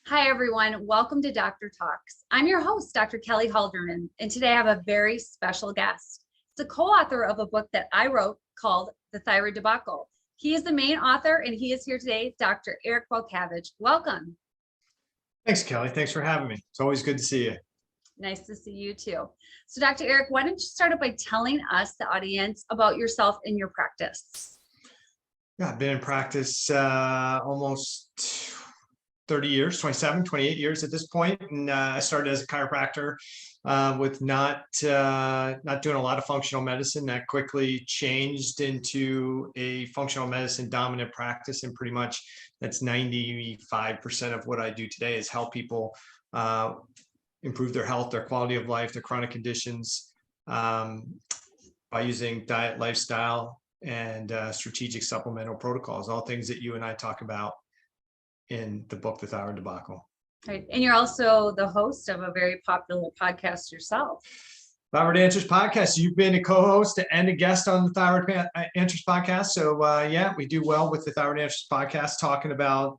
Hi, everyone. Welcome to DrTalks. I'm your host, Dr. Kelly Halderman, and today I have a very special guest. It's a co-author of a book that I wrote called The Thyroid Debacle. He is the main author, and he is here today, Dr. Eric Balcavage. Welcome. Thanks, Kelly. Thanks for having me. It's always good to see you. Nice to see you too. So, Dr. Eric, why don't you start off by telling us, the audience, about yourself and your practice? Yeah, I've been in practice almost 30 years, 27, 28 years at this point. And I started as a chiropractor with not doing a lot of functional medicine. That quickly changed into a functional medicine dominant practice. And pretty much that's 95% of what I do today is help people improve their health, their quality of life, their chronic conditions by using diet, lifestyle, and strategic supplemental protocols, all things that you and I talk about in the book, The Thyroid Debacle. Right. And you're also the host of a very popular podcast yourself. Thyroid Answers podcast. You've been a co-host and a guest on the Thyroid Answers podcast. So yeah, we do well with the Thyroid Answers podcast, talking about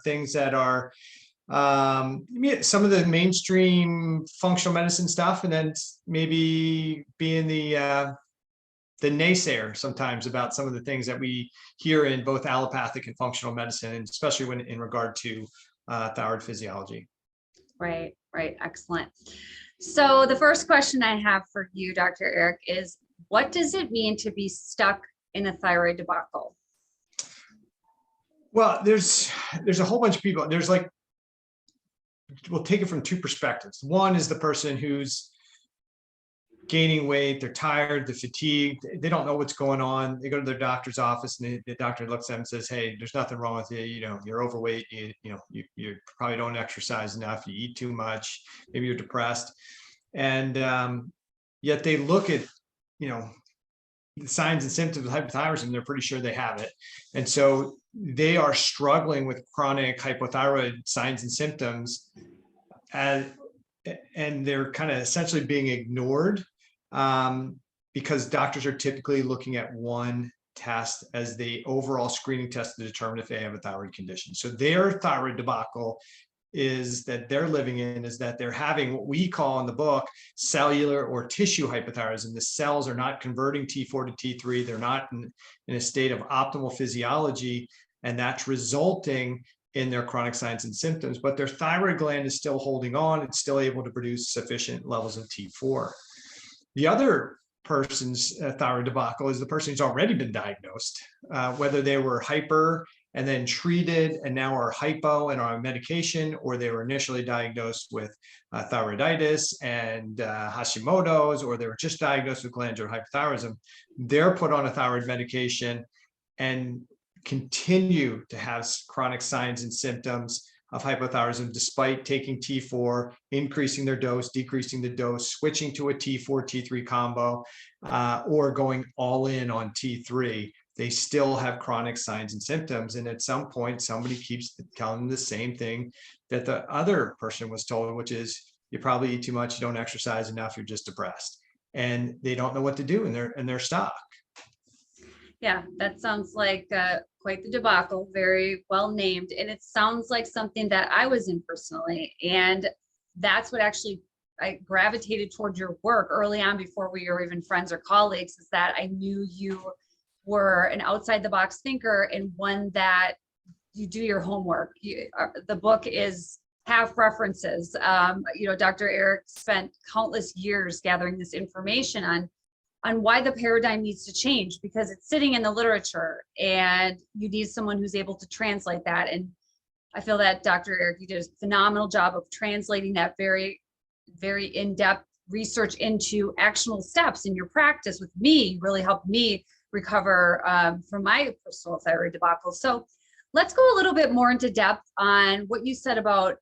things that are some of the mainstream functional medicine stuff, and then maybe being the naysayer sometimes about some of the things that we hear in both allopathic and functional medicine, and especially when in regard to thyroid physiology. Right. Excellent. So the first question I have for you, Dr. Eric, is what does it mean to be stuck in a thyroid debacle? Well, there's a whole bunch of people. We'll take it from two perspectives. One is the person who's gaining weight, they're tired, they're fatigued, they don't know what's going on. They go to their doctor's office and the doctor looks at them and says, "Hey, there's nothing wrong with you. You're overweight. You probably don't exercise enough. You eat too much. Maybe you're depressed." And yet they look at, the signs and symptoms of hypothyroidism, they're pretty sure they have it. And so they are struggling with chronic hypothyroid signs and symptoms, and they're kind of essentially being ignored because doctors are typically looking at one test as the overall screening test to determine if they have a thyroid condition. So their thyroid debacle is that they're living in is that they're having what we call in the book cellular or tissue hypothyroidism. The cells are not converting T4 to T3. They're not in a state of optimal physiology, and that's resulting in their chronic signs and symptoms, but their thyroid gland is still holding on. It's still able to produce sufficient levels of T4. The other person's thyroid debacle is the person who's already been diagnosed, whether they were hyper and then treated and now are hypo and are on medication, or they were initially diagnosed with thyroiditis and Hashimoto's, or they were just diagnosed with glandular hypothyroidism. They're put on a thyroid medication and continue to have chronic signs and symptoms of hypothyroidism despite taking T4, increasing their dose, decreasing the dose, switching to a T4, T3 combo, or going all in on T3. They still have chronic signs and symptoms. And at some point, somebody keeps telling them the same thing that the other person was told, which is you probably eat too much, you don't exercise enough, you're just depressed. And they don't know what to do, and they're stuck. Yeah, that sounds like quite the debacle, very well named. And it sounds like something that I was in personally. And that's what actually I gravitated towards your work early on before we were even friends or colleagues, is that I knew you were an outside the box thinker and one that you do your homework. The book is half references. Dr. Eric spent countless years gathering this information on why the paradigm needs to change, because it's sitting in the literature and you need someone who's able to translate that. And I feel that Dr. Eric, you did a phenomenal job of translating that very, very in-depth research into actionable steps in your practice with me, really helped me recover from my personal thyroid debacle. So let's go a little bit more into depth on what you said about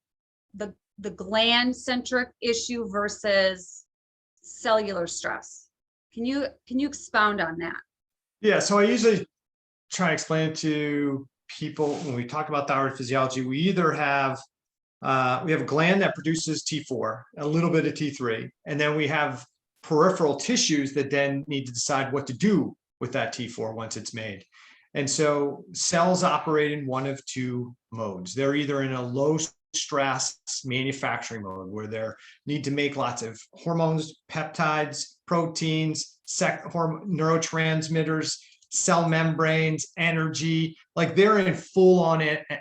the gland-centric issue versus cellular stress. Can you expound on that? Yeah, so I usually try to explain it to people when we talk about thyroid physiology. We either have we have a gland that produces T4, a little bit of T3, and then we have peripheral tissues that then need to decide what to do with that T4 once it's made. And so cells operate in one of two modes. They're either in a low stress manufacturing mode, where they need to make lots of hormones, peptides, proteins, neurotransmitters, cell membranes, energy, like they're in full on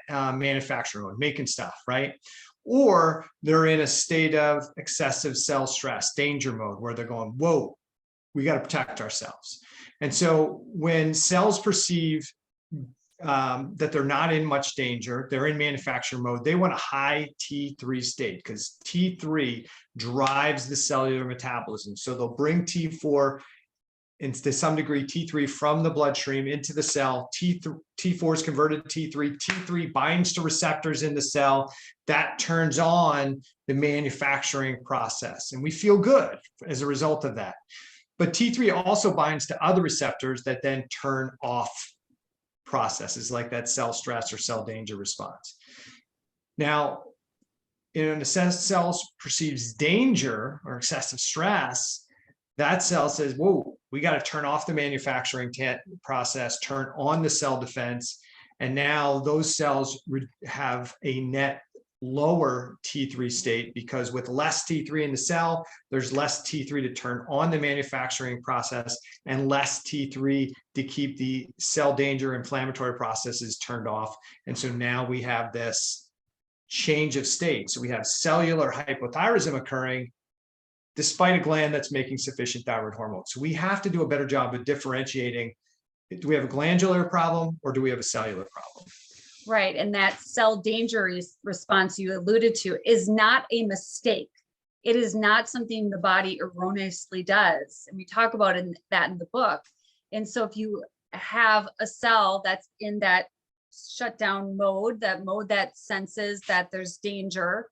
manufacturing mode, making stuff, right? Or they're in a state of excessive cell stress, danger mode, where they're going, whoa, we got to protect ourselves. And so when cells perceive that they're not in much danger, they're in manufacturing mode, they want a high T3 state, because T3 drives the cellular metabolism. So they'll bring T4 and to some degree T3 from the bloodstream into the cell. T4 is converted to T3. T3 binds to receptors in the cell. That turns on the manufacturing process. And we feel good as a result of that. But T3 also binds to other receptors that then turn off processes like that cell stress or cell danger response. Now, in a sense, cells perceives danger or excessive stress, that cell says, whoa, we got to turn off the manufacturing process, turn on the cell defense. And now those cells have a net lower T3 state, because with less T3 in the cell, there's less T3 to turn on the manufacturing process and less T3 to keep the cell danger inflammatory processes turned off. And so now we have this change of state. So we have cellular hypothyroidism occurring despite a gland that's making sufficient thyroid hormone. So we have to do a better job of differentiating, do we have a glandular problem or do we have a cellular problem? Right. And that cell danger response you alluded to is not a mistake. It is not something the body erroneously does. And we talk about that in the book. And so if you have a cell that's in that shutdown mode, that mode that senses that there's danger,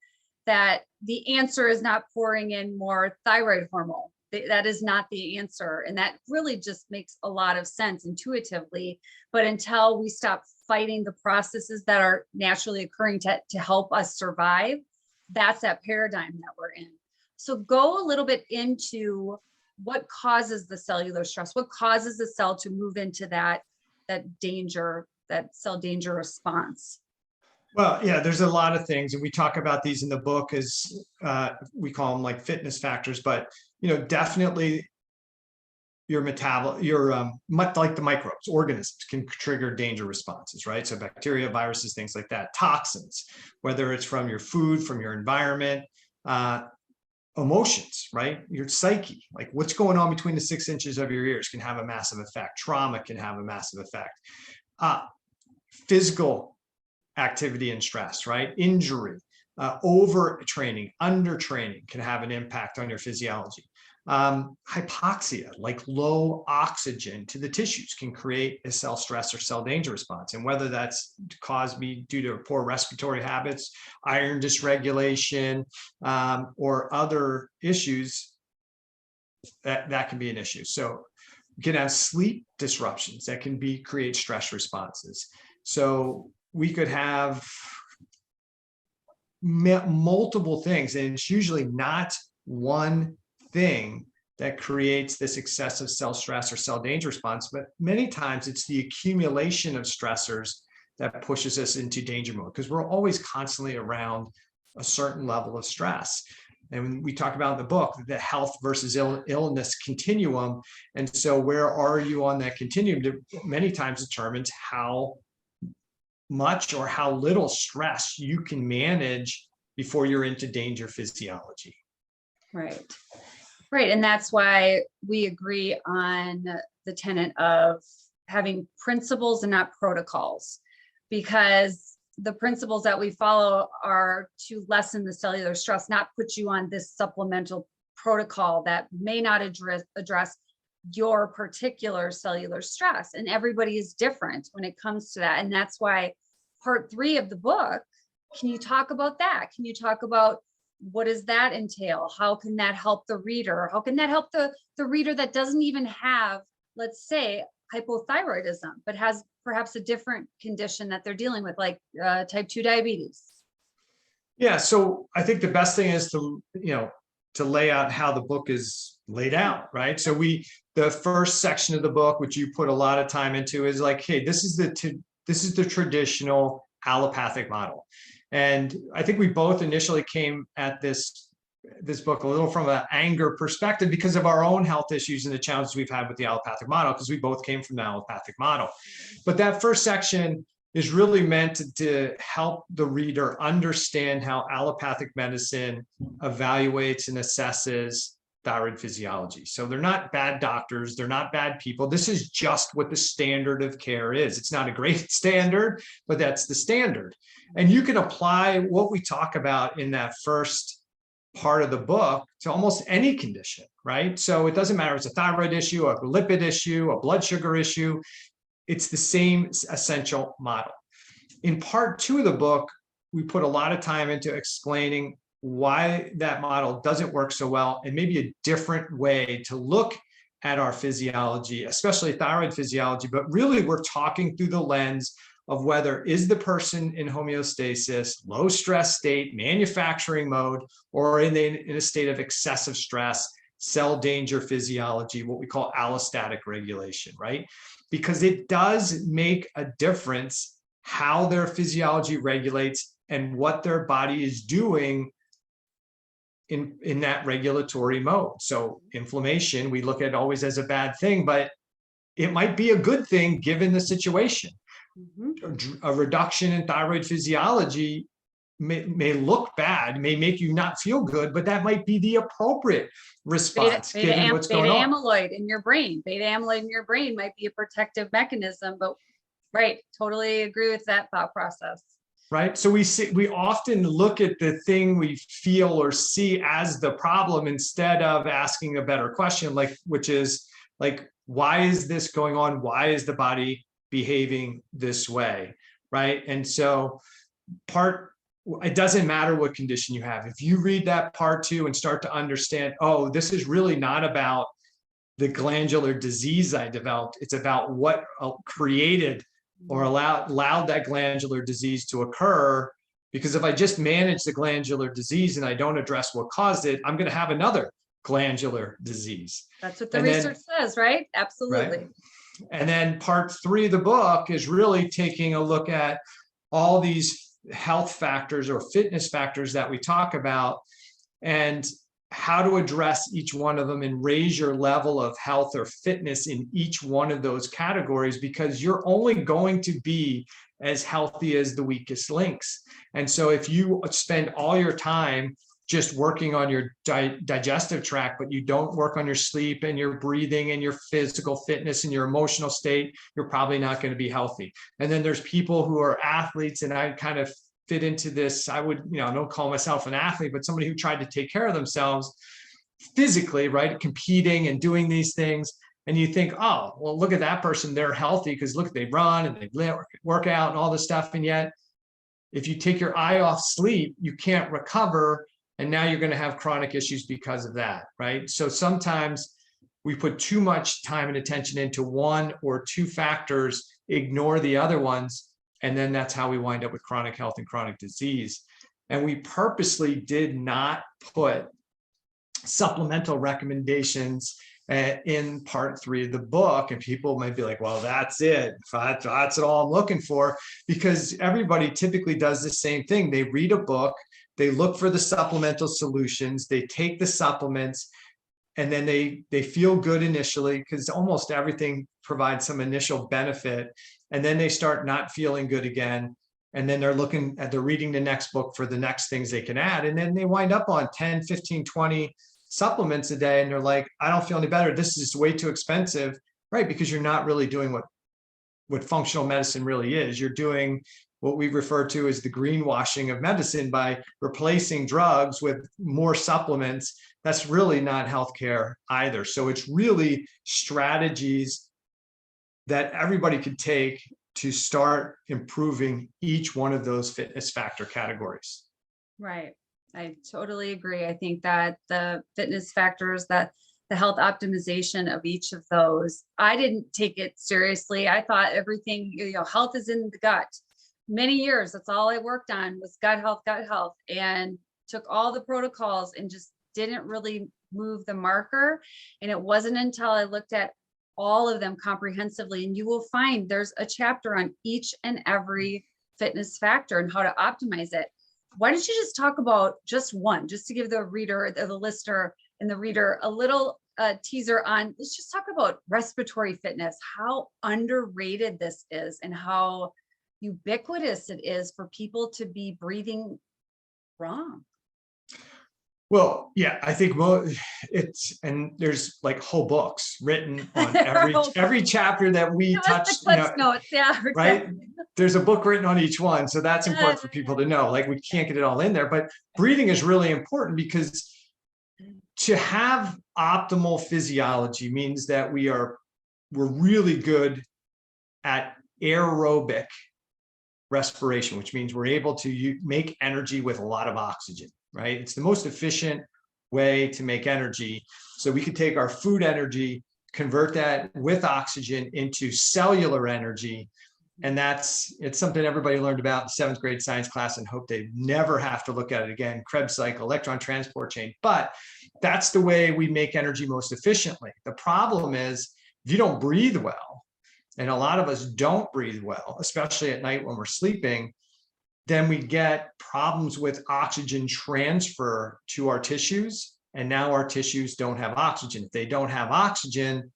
that the answer is not pouring in more thyroid hormone. That is not the answer. And that really just makes a lot of sense intuitively. But until we stop fighting the processes that are naturally occurring to help us survive, that's that paradigm that we're in. So go a little bit into what causes the cellular stress, what causes the cell to move into that danger, that cell danger response. Well, yeah, there's a lot of things, and we talk about these in the book as we call them like fitness factors, but definitely your like the microbes, organisms can trigger danger responses, right? So bacteria, viruses, things like that, toxins, whether it's from your food, from your environment, emotions, right? Your psyche, like what's going on between the 6 inches of your ears can have a massive effect. Trauma can have a massive effect. Physical activity and stress, right? Injury, overtraining, undertraining can have an impact on your physiology. Hypoxia, like low oxygen to the tissues, can create a cell stress or cell danger response. And whether that's caused due to poor respiratory habits, iron dysregulation, or other issues, that can be an issue. So you can have sleep disruptions that can create stress responses. So we could have multiple things, and it's usually not one thing that creates this excessive cell stress or cell danger response, but many times it's the accumulation of stressors that pushes us into danger mode, because we're always constantly around a certain level of stress. And when we talk about in the book, the health versus illness continuum. And so where are you on that continuum many times determines how much or how little stress you can manage before you're into danger physiology. Right. Right. And that's why we agree on the tenet of having principles and not protocols, because the principles that we follow are to lessen the cellular stress, not put you on this supplemental protocol that may not address your particular cellular stress. And everybody is different when it comes to that. And that's why part 3 of the book, can you talk about that? Can you talk about what does that entail? How can that help the reader? How can that help the reader that doesn't even have, let's say, hypothyroidism, but has perhaps a different condition that they're dealing with, like type 2 diabetes? Yeah. So I think the best thing is to lay out how the book is laid out, right? So the first section of the book, which you put a lot of time into, is like, hey, this is the traditional allopathic model. And I think we both initially came at this book a little from an anger perspective because of our own health issues and the challenges we've had with the allopathic model, because we both came from the allopathic model. But that first section is really meant to help the reader understand how allopathic medicine evaluates and assesses thyroid physiology. So they're not bad doctors, they're not bad people. This is just what the standard of care is. It's not a great standard, but that's the standard. And you can apply what we talk about in that first part of the book to almost any condition, right? So it doesn't matter if it's a thyroid issue, a lipid issue, a blood sugar issue. It's the same essential model. In part 2 of the book, we put a lot of time into explaining why that model doesn't work so well, and maybe a different way to look at our physiology, especially thyroid physiology. But really, we're talking through the lens of whether is the person in homeostasis, low stress state, manufacturing mode, or in a state of excessive stress, cell danger physiology, what we call allostatic regulation, right? Because it does make a difference how their physiology regulates and what their body is doing in that regulatory mode. So inflammation, we look at always as a bad thing, but it might be a good thing given the situation. A reduction in thyroid physiology may look bad, may make you not feel good, but that might be the appropriate response given what's going on. Beta amyloid in your brain. Beta amyloid in your brain might be a protective mechanism, but right, totally agree with that thought process. Right. So we often look at the thing we feel or see as the problem instead of asking a better question, which is why is this going on? Why is the body behaving this way? Right. And so it doesn't matter what condition you have. If you read that part 2 and start to understand, oh, this is really not about the glandular disease I developed. It's about what created or allowed that glandular disease to occur. Because if I just manage the glandular disease and I don't address what caused it, I'm going to have another glandular disease. That's what the research says, right? Absolutely. Right? And then part 3 of the book is really taking a look at all these health factors or fitness factors that we talk about and how to address each one of them and raise your level of health or fitness in each one of those categories, because you're only going to be as healthy as the weakest links. And so if you spend all your time just working on your digestive tract, but you don't work on your sleep and your breathing and your physical fitness and your emotional state, you're probably not going to be healthy. And then there's people who are athletes, and I kind of fit into this. I would, I don't call myself an athlete, but somebody who tried to take care of themselves physically, right? Competing and doing these things. And you think, oh, well, look at that person. They're healthy because look, they run and they work out and all this stuff. And yet, if you take your eye off sleep, you can't recover. And now you're going to have chronic issues because of that, right? So sometimes we put too much time and attention into one or two factors, ignore the other ones, and then that's how we wind up with chronic health and chronic disease. And we purposely did not put supplemental recommendations in part 3 of the book. And people might be like, well, that's it. That's all I'm looking for, because everybody typically does the same thing. They read a book, they look for the supplemental solutions, they take the supplements, and then they feel good initially because almost everything provides some initial benefit. And then they start not feeling good again. And then they're reading the next book for the next things they can add. And then they wind up on 10, 15, 20 supplements a day. And they're like, I don't feel any better. This is way too expensive, right? Because you're not really doing what functional medicine really is. You're doing what we refer to as the greenwashing of medicine by replacing drugs with more supplements. That's really not healthcare either. So it's really strategies that everybody could take to start improving each one of those fitness factor categories. Right. I totally agree. I think that the fitness factors, that the health optimization of each of those, I didn't take it seriously. I thought everything, health is in the gut. Many years, that's all I worked on was gut health, and took all the protocols and just didn't really move the marker. And it wasn't until I looked at all of them comprehensively, and you will find there's a chapter on each and every fitness factor and how to optimize it. why don't you just talk about just one, just to give the reader, the listener and the reader a little teaser on, let's just talk about respiratory fitness, how underrated this is and how ubiquitous it is for people to be breathing wrong. Well, yeah, I think and there's like whole books written on every chapter that we touch, Notes, yeah, right? exactly. There's a book written on each one. So that's important for people to know. Like, we can't get it all in there, but breathing is really important, because to have optimal physiology means that we're really good at aerobic respiration, which means we're able to make energy with a lot of oxygen, right? It's the most efficient way to make energy. So we could take our food energy, convert that with oxygen into cellular energy. And it's something everybody learned about in 7th grade science class and hope they never have to look at it again. Krebs cycle, electron transport chain. But that's the way we make energy most efficiently. The problem is, if you don't breathe well, and a lot of us don't breathe well, especially at night when we're sleeping, then we get problems with oxygen transfer to our tissues. And now our tissues don't have oxygen. If they don't have oxygen,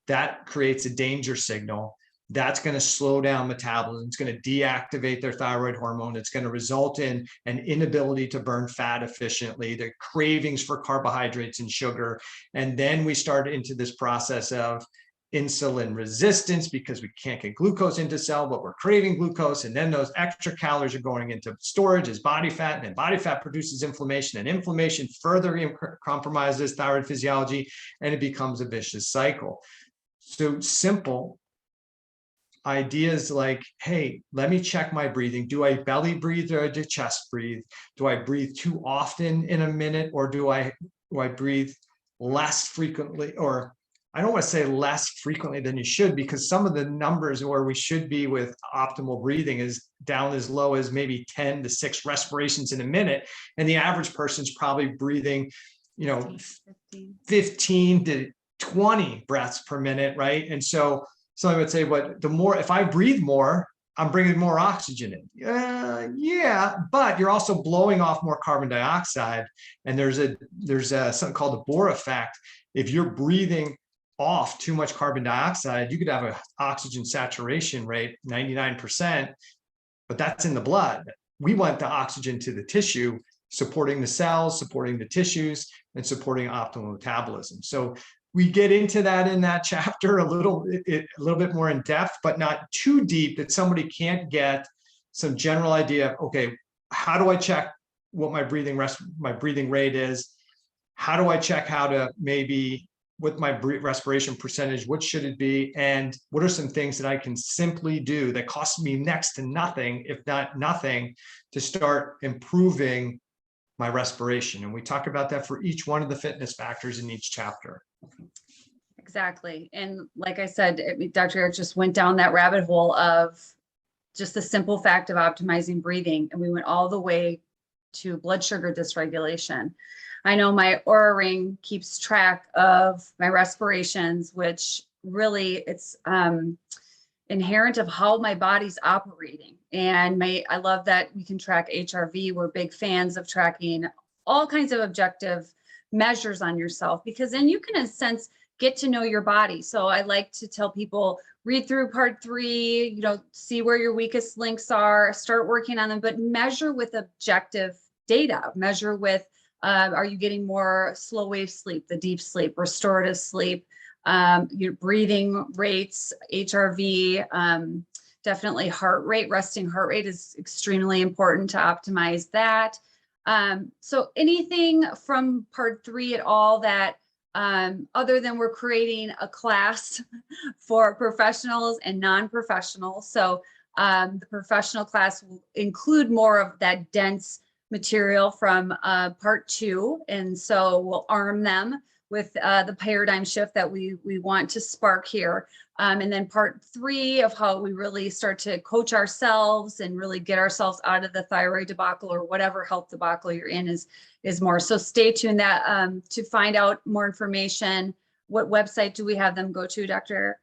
that creates a danger signal. That's going to slow down metabolism. It's going to deactivate their thyroid hormone. It's going to result in an inability to burn fat efficiently, the cravings for carbohydrates and sugar. And then we start into this process of insulin resistance, because we can't get glucose into cell, but we're craving glucose. And then those extra calories are going into storage as body fat, and then body fat produces inflammation, and inflammation further compromises thyroid physiology, and it becomes a vicious cycle. So simple ideas like, hey, let me check my breathing. Do I belly breathe or do I chest breathe? Do I breathe too often in a minute, or do I breathe less frequently? Or I don't want to say less frequently than you should, because some of the numbers where we should be with optimal breathing is down as low as maybe 10 to 6 respirations in a minute. And the average person's probably breathing, 15 to 20 breaths per minute, right? And so I would say, but if I breathe more, I'm bringing more oxygen in. Yeah, but you're also blowing off more carbon dioxide. And there's something called the Bohr effect. If you're breathing off too much carbon dioxide, you could have an oxygen saturation rate 99%, but that's in the blood. We want the oxygen to the tissue, supporting the cells, supporting the tissues, and supporting optimal metabolism. So we get into that in that chapter a little bit more in depth, but not too deep that somebody can't get some general idea of, okay, how do I check what my breathing rate is? How do I check what my respiration percentage, what should it be? And what are some things that I can simply do that cost me next to nothing, if not nothing, to start improving my respiration? And we talk about that for each one of the fitness factors in each chapter. Exactly. And like I said, Dr. Eric just went down that rabbit hole of just the simple fact of optimizing breathing. And we went all the way to blood sugar dysregulation. I know my Oura Ring keeps track of my respirations, which really it's inherent of how my body's operating. And I love that we can track HRV. We're big fans of tracking all kinds of objective measures on yourself, because then you can, in a sense, get to know your body. So I like to tell people, read through part 3, see where your weakest links are, start working on them, but measure with objective data. Measure with, are you getting more slow wave sleep, the deep sleep, restorative sleep, your breathing rates, HRV, definitely heart rate, resting heart rate is extremely important to optimize that. So anything from part 3 at all that, other than we're creating a class for professionals and non-professionals. So the professional class will include more of that dense material from part 2. And so we'll arm them with the paradigm shift that we want to spark here. And then part 3 of how we really start to coach ourselves and really get ourselves out of the thyroid debacle or whatever health debacle you're in is more. So stay tuned that to find out more information. What website do we have them go to, Dr. Eric?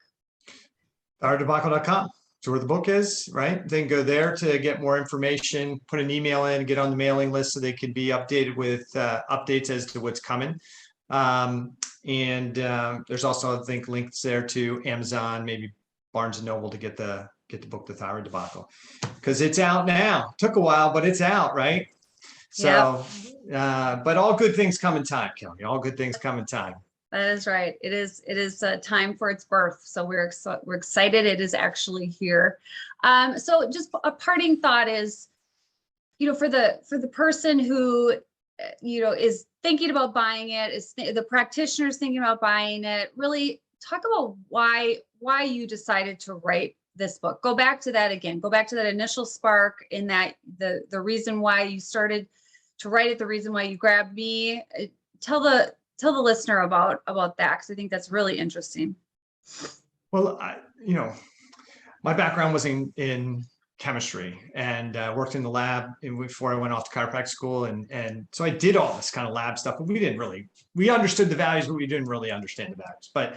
Thyroiddebacle.com. to where the book is, right? Then go there to get more information, put an email in, get on the mailing list so they can be updated with updates as to what's coming. There's also, I think, links there to Amazon, maybe Barnes and Noble to get the book, The Thyroid Debacle, because it's out now. Took a while, but it's out, right? So, but all good things come in time, Kelly. All good things come in time. That is right. It is time for its birth. So we're excited. It is actually here. So just a parting thought is, for the person who, is thinking about buying it, is the practitioners thinking about buying it, really talk about why you decided to write this book. Go back to that again. Go back to that initial spark in that the reason why you started to write it, the reason why you grabbed me. Tell the listener about that, because I think that's really interesting. Well, my background was in chemistry, and worked in the lab before I went off to chiropractic school, and so I did all this kind of lab stuff, but we understood the values, but we didn't really understand the values. But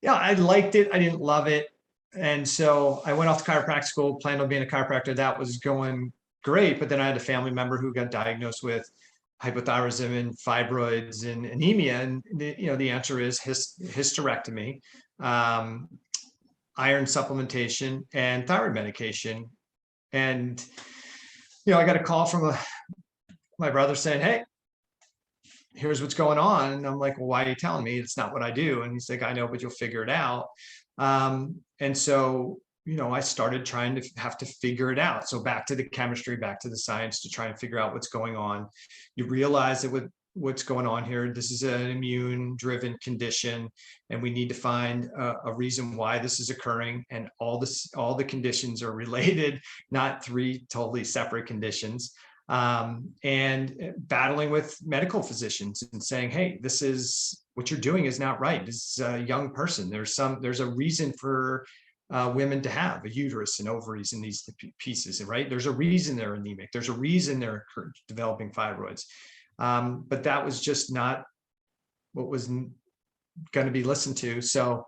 yeah, I liked it. I didn't love it, and so I went off to chiropractic school, planned on being a chiropractor. That was going great, but then I had a family member who got diagnosed with hypothyroidism and fibroids and anemia, and the answer is hysterectomy, iron supplementation, and thyroid medication. And I got a call from my brother saying, "Hey, here's what's going on." And I'm like, "Well, why are you telling me? It's not what I do." And he's like, "I know, but you'll figure it out." And so I started trying to have to figure it out. So back to the chemistry, back to the science, to try and figure out what's going on. You realize that with what's going on here, this is an immune driven condition, and we need to find a reason why this is occurring. And all the conditions are related, not three totally separate conditions. And battling with medical physicians and saying, "Hey, this is what you're doing is not right. This is a young person. There's a reason for women to have a uterus and ovaries in these pieces, right? There's a reason they're anemic. There's a reason they're developing fibroids." But that was just not what was going to be listened to. So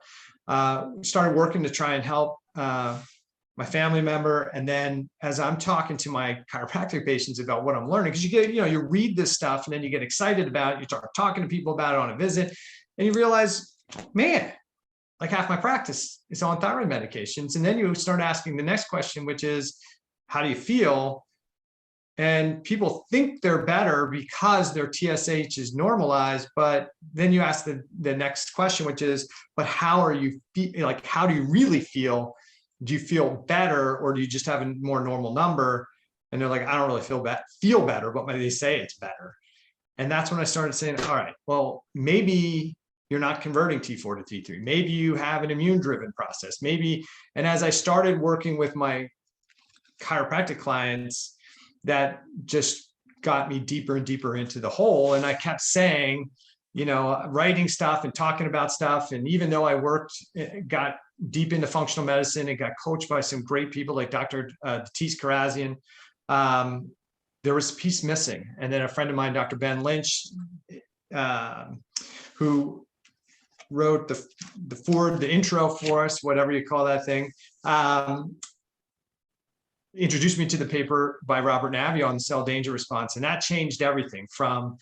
started working to try and help my family member. And then as I'm talking to my chiropractic patients about what I'm learning, because you read this stuff and then you get excited about it, you start talking to people about it on a visit, and you realize, man, like half my practice is on thyroid medications. And then you start asking the next question, which is, how do you feel? And people think they're better because their TSH is normalized. But then you ask the next question, which is, but how are you how do you really feel? Do you feel better, or do you just have a more normal number? And they're like, "I don't really feel better, but they say it's better." And that's when I started saying, all right, well, maybe you're not converting T4 to T3. Maybe you have an immune driven process. Maybe. And as I started working with my chiropractic clients, that just got me deeper and deeper into the hole. And I kept saying, writing stuff and talking about stuff. And even though I got deep into functional medicine and got coached by some great people like Dr. Karazian, there was a piece missing. And then a friend of mine, Dr. Ben Lynch, who wrote the intro for us, whatever you call that thing, introduced me to the paper by Robert Navio on the cell danger response. And that changed everything. From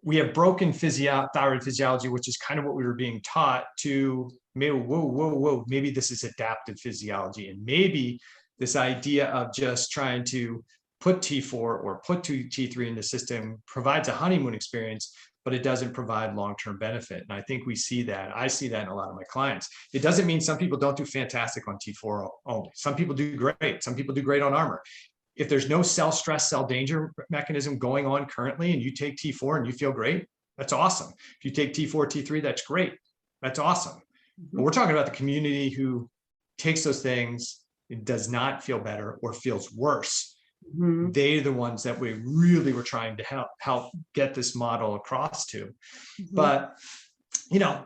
we have broken thyroid physiology, which is kind of what we were being taught, to maybe, whoa, maybe this is adaptive physiology. And maybe this idea of just trying to put T4 or put T3 in the system provides a honeymoon experience, but it doesn't provide long-term benefit. And I think we see that. I see that in a lot of my clients. It doesn't mean some people don't do fantastic on T4 only. Some people do great. Some people do great on Armor. If there's no cell stress, cell danger mechanism going on currently, and you take T4 and you feel great, that's awesome. If you take T4, T3, that's great. That's awesome. But we're talking about the community who takes those things, it does not feel better or feels worse. Mm-hmm. They're the ones that we really were trying to help get this model across to. Mm-hmm. But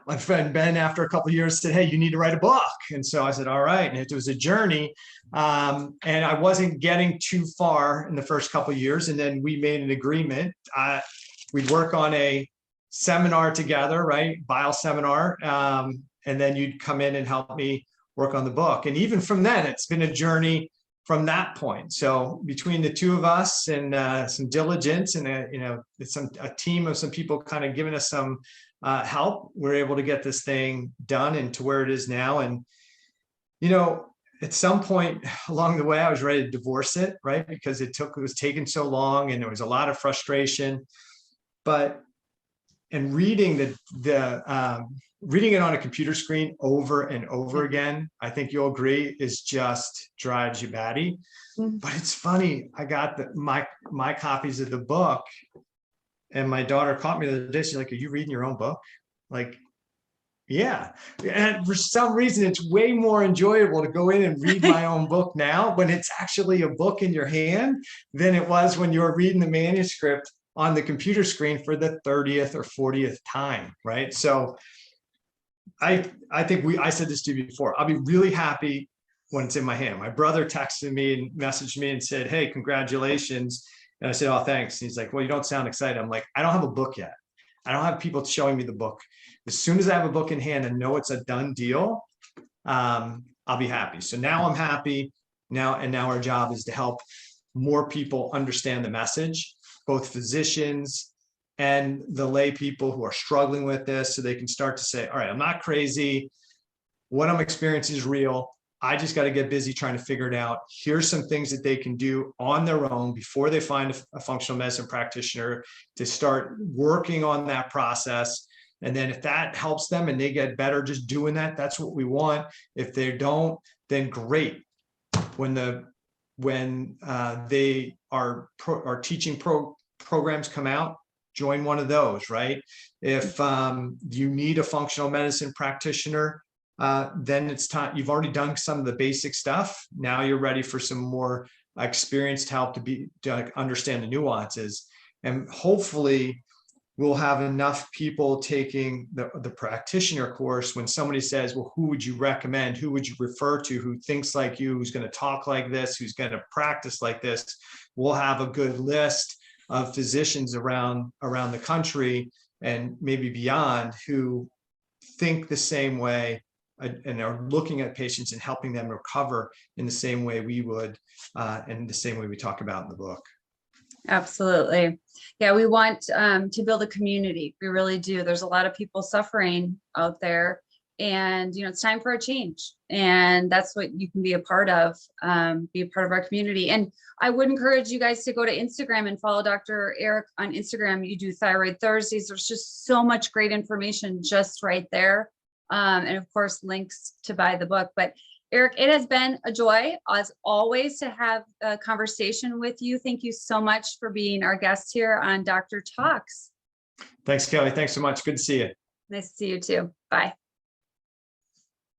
my friend Ben, after a couple of years, said, "Hey, you need to write a book." And so I said, all right. And it was a journey. And I wasn't getting too far in the first couple of years. And then we made an agreement. We'd work on a seminar together, right? Bio seminar. And then you'd come in and help me work on the book. And even from then, it's been a journey from that point. So between the two of us and some diligence and a team of some people kind of giving us some help, we're able to get this thing done and to where it is now. And at some point along the way, I was ready to divorce it, right? Because it was taking so long and there was a lot of frustration. But and reading reading it on a computer screen over and over again, I think you'll agree, is just drives you batty. But it's funny. I got my copies of the book, and my daughter caught me the other day. She's like, "Are you reading your own book?" Like, yeah. And for some reason, it's way more enjoyable to go in and read my own book now when it's actually a book in your hand than it was when you were reading the manuscript on the computer screen for the 30th or 40th time, right? So I think I said this to you before, I'll be really happy when it's in my hand. My brother texted me and messaged me and said, "Hey, congratulations." And I said, "Oh, thanks." And he's like, "Well, you don't sound excited." I'm like, "I don't have a book yet. I don't have people showing me the book. As soon as I have a book in hand and know it's a done deal, I'll be happy." So now I'm happy now. And now our job is to help more people understand the message, both physicians and the lay people who are struggling with this, so they can start to say, all right, I'm not crazy. What I'm experiencing is real. I just got to get busy trying to figure it out. Here's some things that they can do on their own before they find a functional medicine practitioner to start working on that process. And then if that helps them and they get better just doing that, that's what we want. If they don't, then great. When they are teaching programs come out, join one of those, right? If you need a functional medicine practitioner, then it's time. You've already done some of the basic stuff. Now you're ready for some more experienced help to understand the nuances. And hopefully we'll have enough people taking the practitioner course when somebody says, well, who would you recommend? Who would you refer to? Who thinks like you, who's going to talk like this, who's going to practice like this? We'll have a good list of physicians around the country and maybe beyond who think the same way and are looking at patients and helping them recover in the same way we would, and the same way we talk about in the book. Absolutely. Yeah, we want to build a community. We really do. There's a lot of people suffering out there, and it's time for a change. And that's what you can be a part of, our community. And I would encourage you guys to go to Instagram and follow Dr. Eric on Instagram. You do Thyroid Thursdays. There's just so much great information just right there. And of course, links to buy the book. But Eric, it has been a joy, as always, to have a conversation with you. Thank you so much for being our guest here on DrTalks. Thanks, Kelly. Thanks so much. Good to see you. Nice to see you too. Bye.